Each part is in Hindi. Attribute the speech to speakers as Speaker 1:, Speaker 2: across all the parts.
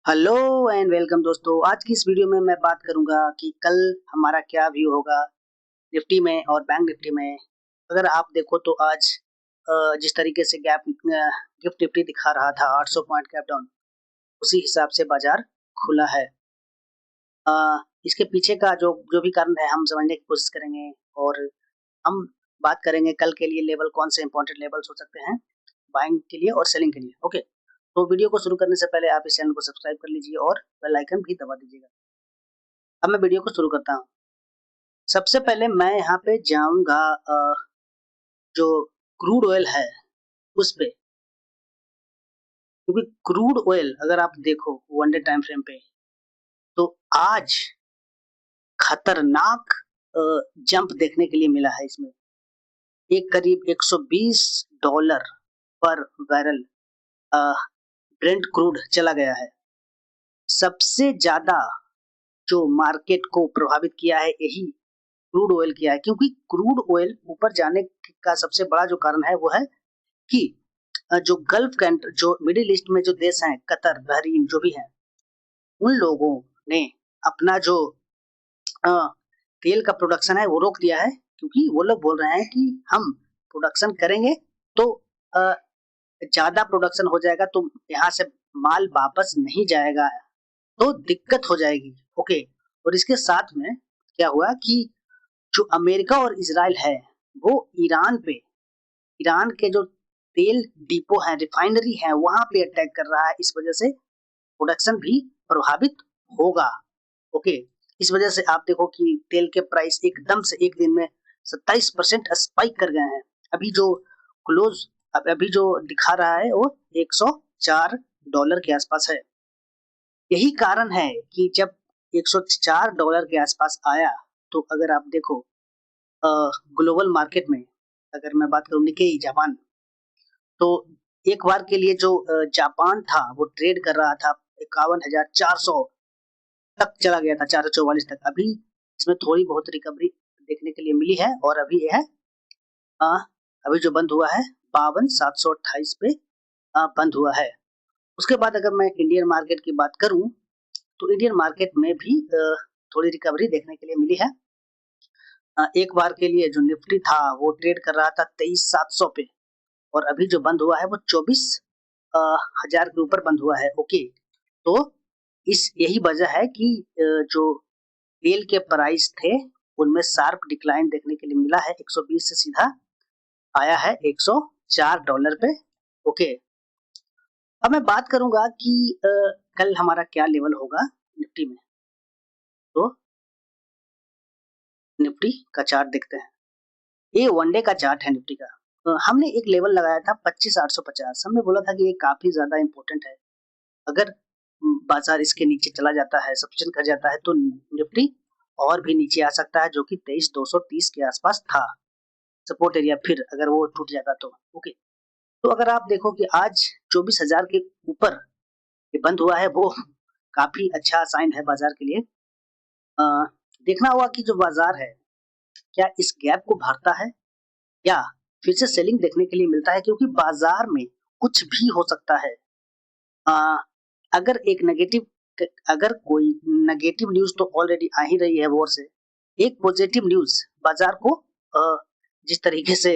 Speaker 1: हेलो एंड वेलकम दोस्तों। आज की इस वीडियो में मैं बात करूंगा कि कल हमारा क्या व्यू होगा निफ्टी में और बैंक निफ्टी में। अगर आप देखो तो आज जिस तरीके से गिफ्ट निफ्टी दिखा रहा था 800 पॉइंट गैप डाउन, उसी हिसाब से बाजार खुला है। अ, इसके पीछे का जो जो भी कारण है हम समझने की कोशिश करेंगे और हम बात करेंगे कल के लिए लेवल कौन से इंपॉर्टेंट लेवल्स हो सकते हैं बाइंग के लिए और सेलिंग के लिए। ओके, तो वीडियो को शुरू करने से पहले आप इस चैनल को सब्सक्राइब कर लीजिए और बेल आइकन भी दबा दीजिएगा। अब मैं वीडियो को शुरू करता हूँ। सबसे पहले मैं यहाँ पे जाऊँगा जो क्रूड ऑयल है उस पे, क्योंकि क्रूड ऑयल अगर आप देखो वन डे टाइम फ्रेम पे तो आज खतरनाक जंप देखने के लिए मिला है। इसमें एक करीब $120 पर बैरल ब्रेंट क्रूड चला गया है। सबसे ज्यादा जो मार्केट को प्रभावित किया है यही क्रूड ऑयल किया है, क्योंकि क्रूड ऑयल ऊपर जाने का सबसे बड़ा जो कारण है वो है कि जो गल्फ कंट्री, जो मिडिल ईस्ट में जो देश हैं, कतर, बहरीन जो भी हैं, उन लोगों ने अपना जो अ, तेल का प्रोडक्शन है वो रोक दिया है, क्योंकि वो लोग बोल रहे हैं कि हम प्रोडक्शन करेंगे तो ज्यादा प्रोडक्शन हो जाएगा तो यहाँ से माल वापस नहीं जाएगा, तो दिक्कत हो जाएगी। ओके, और इसके साथ में क्या हुआ कि जो अमेरिका और इजराइल है वो ईरान के जो तेल डिपो है, रिफाइनरी है, वहां पे अटैक कर रहा है। इस वजह से प्रोडक्शन भी प्रभावित होगा। ओके, इस वजह से आप देखो कि तेल के प्राइस एकदम से एक दिन में 27% स्पाइक कर गए हैं। अभी जो क्लोज अभी जो दिखा रहा है वो $104 के आसपास है। यही कारण है कि जब $104 के आसपास आया तो अगर आप देखो ग्लोबल मार्केट में, अगर मैं बात करूं निकेई जापान, तो एक बार के लिए जो जापान था वो ट्रेड कर रहा था 51,400 तक चला गया था, 444 तक। अभी इसमें थोड़ी बहुत रिकवरी देखने के लिए मिली है और अभी यह अ, अभी जो बंद हुआ है 52,728 पे बंद हुआ है। उसके बाद अगर मैं इंडियन मार्केट की बात करूं तो इंडियन मार्केट में भी थोड़ी रिकवरी देखने के लिए मिली है। एक बार के लिए जो निफ्टी था वो ट्रेड कर रहा था 23,700 पे और अभी जो बंद हुआ है वो 24,000 के ऊपर बंद हुआ है। ओके, तो इस यही वजह है कि जो तेल के प्राइस थे उनमें शार्प डिक्लाइन देखने के लिए मिला है। 120 से सीधा आया है $104 पे। ओके, अब मैं बात करूंगा कि कल हमारा क्या लेवल होगा निफ्टी में। तो निफ्टी का चार्ट देखते हैं। ये वनडे का चार्ट है निफ्टी का। हमने एक लेवल लगाया था 25,850। हमने बोला था कि ये काफी ज्यादा इंपॉर्टेंट है। अगर बाजार इसके नीचे चला जाता है, सब्सटेंस कर जाता है, तो निफ्टी और भी नीचे आ सकता है, जो कि 23,230 के आसपास था सपोर्ट एरिया। फिर अगर वो टूट जाता तो ओके। तो अगर आप देखो कि आज 24,000 के ऊपर ये बंद हुआ है, वो काफी अच्छा साइन है बाजार के लिए। अ, देखना होगा कि जो बाजार है क्या इस गैप को भरता है या फिर से सेलिंग देखने के लिए मिलता है, क्योंकि बाजार में कुछ भी हो सकता है। आ, अगर एक नेगेटिव अगर कोई नेगेटिव न्यूज तो ऑलरेडी आ ही रही है वॉर से, एक पॉजिटिव न्यूज बाजार को जिस तरीके से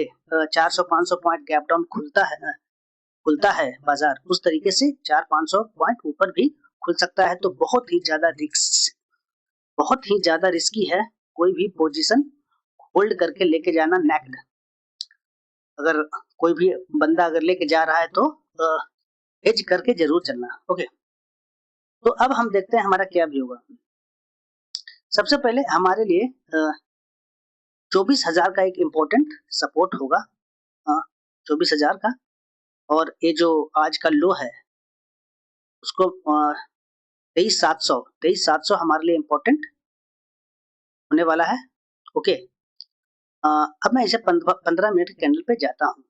Speaker 1: 400-500 पॉइंट गैप डाउन खुलता है बाजार, उस तरीके से 400-500 पॉइंट ऊपर भी खुल सकता है। तो बहुत ही ज्यादा रिस्की है कोई भी पोजीशन होल्ड करके लेके जाना नेक्ड। अगर कोई भी बंदा अगर लेके जा रहा है तो हेज करके जरूर चलना। ओके, तो अब हम देखते हैं हमारा क्या भी होगा। सबसे पहले हमारे लिए 24,000 का एक इम्पोर्टेंट सपोर्ट होगा, 24,000 का। और ये जो आज का लो है उसको 23,700 हमारे लिए इम्पोर्टेंट होने वाला है। ओके, अब मैं इसे 15 मिनट कैंडल पे जाता हूँ।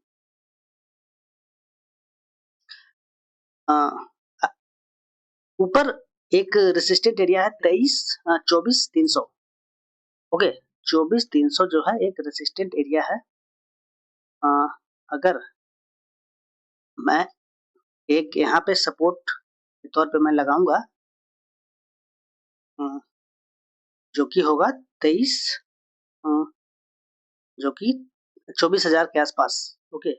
Speaker 1: ऊपर एक रेसिस्टेंट एरिया है 24,300। ओके, 24,300 जो है एक रेसिस्टेंट एरिया है। अगर मैं एक यहाँ पे सपोर्ट के तौर पे मैं लगाऊंगा, जो कि होगा 23, जो कि 24,000 के आसपास। ओके,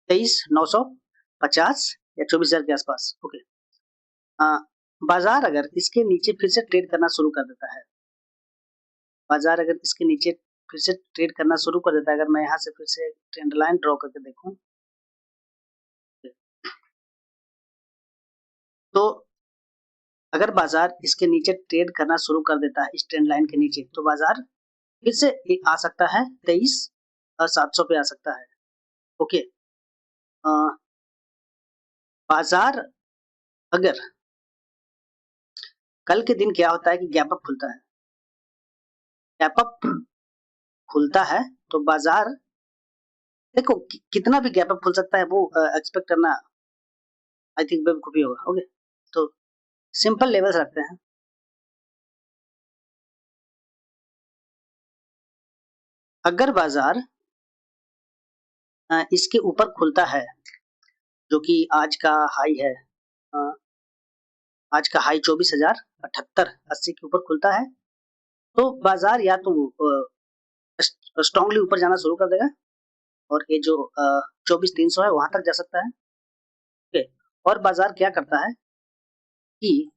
Speaker 1: 23,950 या 24,000 के आसपास। ओके, बाजार अगर इसके नीचे फिर से ट्रेड करना शुरू कर देता है, बाजार अगर इसके नीचे फिर से ट्रेड करना शुरू कर देता है, अगर मैं यहाँ से फिर से ट्रेंड लाइन ड्रॉ करके देखूं, तो अगर बाजार इसके नीचे ट्रेड करना शुरू कर देता है इस ट्रेंड लाइन के नीचे, तो बाजार फिर से आ सकता है 23,700 पे आ सकता है। ओके, बाजार अगर कल के दिन क्या होता है कि गैप अप खुलता है, गैप अप खुलता है तो बाजार देखो कितना भी गैप अप खुल सकता है, वो एक्सपेक्ट करना आई थिंक बेवकूफी होगा। ओके, तो सिंपल लेवल्स रखते हैं। अगर बाजार इसके ऊपर खुलता है, जो कि आज का हाई है, आज का हाई 24,078.80 के ऊपर खुलता है, तो बाजार या तो स्ट्रांगली ऊपर जाना शुरू कर देगा और ये जो 24,300 है वहां तक जा सकता है। ओके, और बाजार क्या करता है कि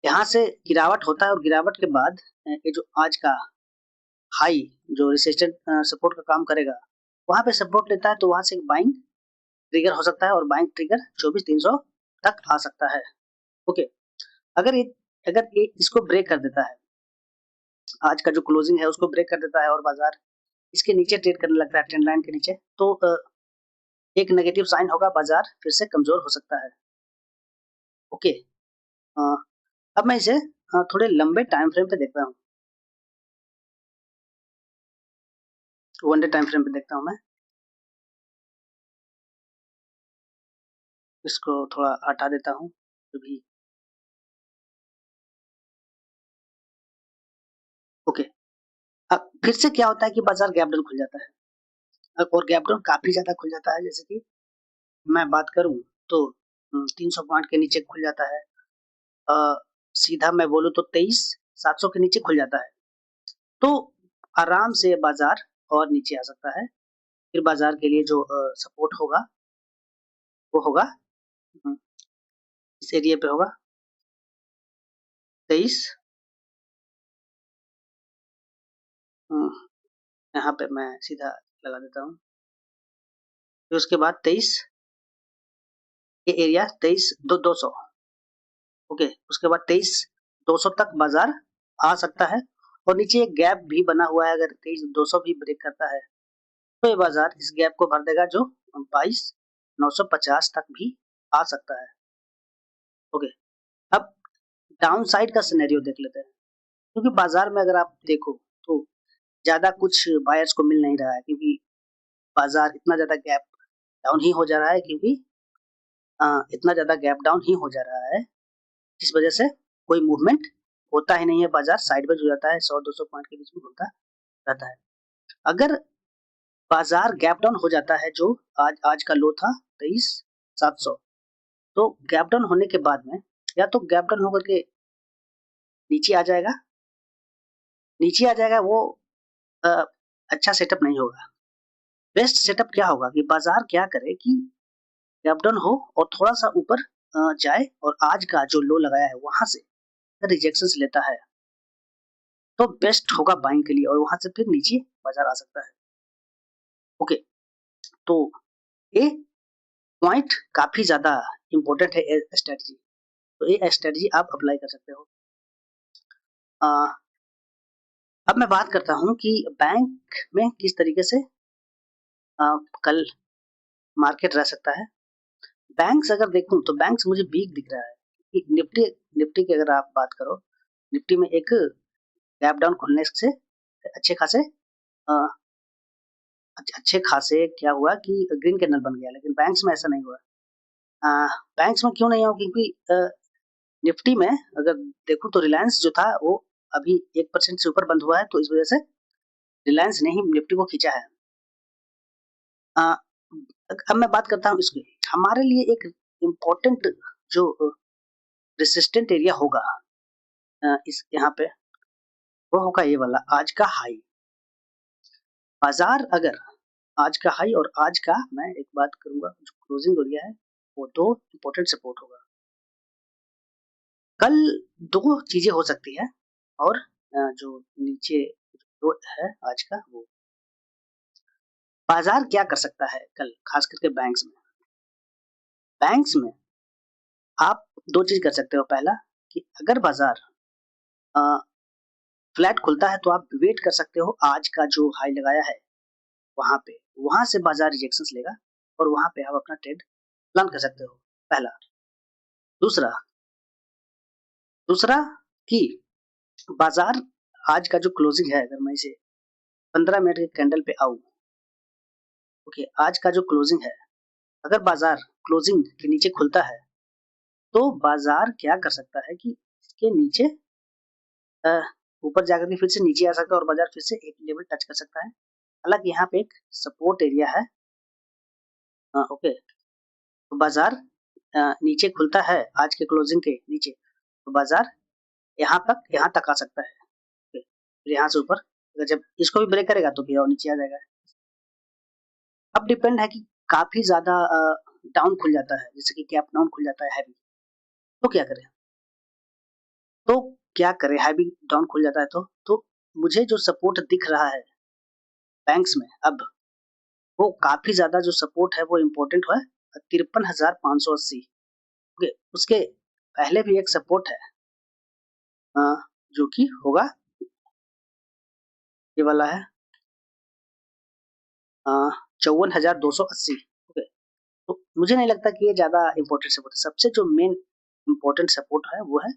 Speaker 1: यहाँ से गिरावट होता है और गिरावट के बाद ये जो आज का हाई जो रेजिस्टेंस सपोर्ट का काम करेगा, वहां पे सपोर्ट लेता है, तो वहां से बाइंग ट्रिगर हो सकता है और बाइंग ट्रिगर 24,300 तक आ सकता है। ओके, अगर ये इसको ब्रेक कर देता है, आज का जो क्लोजिंग है उसको ब्रेक कर देता है और बाजार इसके नीचे ट्रेड करने लगता है ट्रेंड लाइन के नीचे, तो एक नेगेटिव साइन होगा, बाजार फिर से कमजोर हो सकता है। ओके, अब मैं इसे थोड़े लंबे टाइम फ्रेम पे देखता हूँ, वन डे टाइम फ्रेम पे देखता हूँ मैं। इसको थोड़ा हटा देता हूँ अभी। ओके, अब फिर से क्या होता है कि बाजार गैप डाउन खुल जाता है और गैप डाउन काफी ज्यादा खुल जाता है। जैसे कि मैं बात करूं तो 300 पॉइंट के नीचे खुल जाता है, सीधा मैं बोलूं तो 23,700 के नीचे खुल जाता है, तो आराम से बाजार और नीचे आ सकता है। फिर बाजार के लिए जो सपोर्ट होगा वो होगा इस एरिया पे होगा 23, यहाँ पे मैं सीधा लगा देता हूँ। फिर उसके बाद 23 ये एरिया 23,200। ओके, उसके बाद 23,200 तक बाजार आ सकता है और नीचे एक गैप भी बना हुआ है, अगर 23,200 भी ब्रेक करता है तो ये बाजार इस गैप को भर देगा, जो 22,950 तक भी आ सकता है। ओके, अब डाउन साइड का सिनेरियो देख लेते हैं, क्योंकि बाजार में अगर आप देखो तो ज्यादा कुछ बायर्स को मिल नहीं रहा है, क्योंकि बाजार इतना ज्यादा गैप डाउन ही हो जा रहा है, क्योंकि इतना ज्यादा गैप डाउन ही हो जा रहा है, जिस वजह से कोई मूवमेंट होता ही नहीं है, बाजार साइडवेज हो जाता है, 100-200 पॉइंट के बीच में घूमता रहता है। अगर बाजार गैप डाउन हो जाता है, जो आज का लो था 23,700, तो गैप डाउन होने के बाद में या तो गैप डाउन होकर के नीचे आ जाएगा, वो आ, अच्छा सेटअप नहीं होगा। बेस्ट सेटअप क्या होगा कि बाजार क्या करे कि गैप डाउन हो और थोड़ा सा ऊपर जाए और आज का जो लो लगाया है वहां से रिजेक्शंस लेता है, तो बेस्ट होगा बाइंग के लिए और वहां से फिर नीचे बाजार आ सकता है। ओके, तो ये पॉइंट काफी ज्यादा इंपॉर्टेंट है स्ट्रेटजी, तो ये स्ट्रेटजी आप अप्लाई कर सकते हो। अब मैं बात करता हूँ कि बैंक में किस तरीके से कल मार्केट रह सकता है। बैंक्स अगर देखूं तो बैंक्स मुझे वीक दिख रहा है कि निफ्टी की अगर आप बात करो, निफ्टी में एक गैप डाउन खुलने से अच्छे खासे क्या हुआ कि ग्रीन कैंडल बन गया, लेकिन बैंक्स में ऐसा नहीं हुआ। बैंक्स में क्यों नहीं हुआ, क्योंकि निफ्टी में अगर देखूं तो रिलायंस जो था वो अभी 1% से ऊपर बंद हुआ है, तो इस वजह से रिलायंस ने ही निफ्टी को खींचा है। अब मैं बात करता हूँ इसकी, हमारे लिए एक इम्पोर्टेंट जो रेसिस्टेंट एरिया होगा इस यहाँ पे, वो होगा ये वाला आज का हाई। बाजार अगर आज का हाई और आज का, मैं एक बात करूंगा, जो क्लोजिंग एरिया है वो दो इम्पोर्टेंट सपोर्ट होगा। कल दो चीजें हो सकती है, और जो नीचे जो है आज का, वो बाजार क्या कर सकता है कल, खास करके बैंक्स में। बैंक्स में आप दो चीज कर सकते हो। पहला कि अगर बाजार फ्लैट खुलता है तो आप वेट कर सकते हो आज का जो हाई लगाया है वहां पे, वहां से बाजार रिजेक्शंस लेगा और वहां पे आप अपना ट्रेड प्लान कर सकते हो, पहला। दूसरा दूसरा कि बाजार आज का जो क्लोजिंग है, अगर मैं इसे 15 मिनट के कैंडल पे आऊं, ओके, आज का जो क्लोजिंग है, अगर बाजार क्लोजिंग के नीचे खुलता है तो बाजार क्या कर सकता है कि इसके नीचे ऊपर जाकर के फिर से नीचे आ सकता है और बाजार फिर से एक लेवल टच कर सकता है। हालांकि यहाँ पे एक सपोर्ट एरिया है, ओके, तो बाजार नीचे खुलता है आज के क्लोजिंग के नीचे, तो बाजार यहाँ तक आ सकता है, ओके, फिर यहाँ से ऊपर अगर जब इसको भी ब्रेक करेगा तो फिर और नीचे आ जाएगा। अब डिपेंड है कि काफी ज्यादा डाउन खुल जाता है, जैसे कि गैप डाउन खुल जाता है हैवी, तो क्या करें, हैवी डाउन खुल जाता है तो मुझे जो सपोर्ट दिख रहा है बैंक्स में अब, वो काफी ज्यादा जो सपोर्ट है वो इम्पोर्टेंट है 53,580। ओके, उसके पहले भी एक सपोर्ट है जो कि होगा ये वाला है 54,280। ओके, तो मुझे नहीं लगता कि ये ज्यादा इम्पोर्टेंट सपोर्ट है। सबसे जो मेन इम्पोर्टेंट सपोर्ट है वो है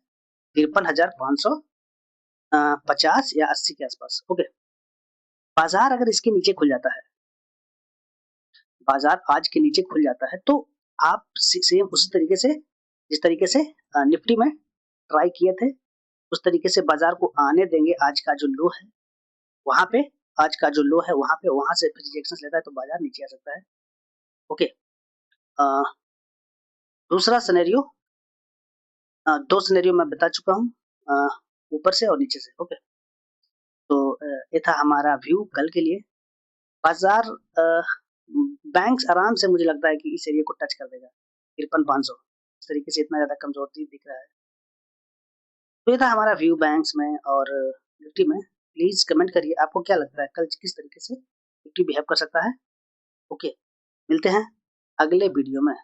Speaker 1: 53,550 या 80 के आसपास। ओके, बाजार अगर इसके नीचे खुल जाता है, बाजार आज के नीचे खुल जाता है, तो आप सेम उसी तरीके से, जिस तरीके से निफ्टी में ट्राई किए थे, उस तरीके से बाजार को आने देंगे। आज का जो लो है वहां पे, आज का जो लो है वहां पे, वहां से रिजेक्शन लेता है तो बाजार नीचे आ सकता है। ओके, दूसरा सिनेरियो, दो सिनेरियो मैं बता चुका हूँ, ऊपर से और नीचे से। ओके, तो ये था हमारा व्यू कल के लिए। बाजार बैंक्स आराम से, मुझे लगता है कि इस एरिया को टच कर देगा 53,500, इस तरीके से इतना ज्यादा कमजोर दिख रहा है। तो ये था हमारा व्यू बैंक्स में और निफ्टी में। प्लीज कमेंट करिए आपको क्या लगता है कल किस तरीके से निफ्टी बिहेव कर सकता है। ओके, मिलते हैं अगले वीडियो में।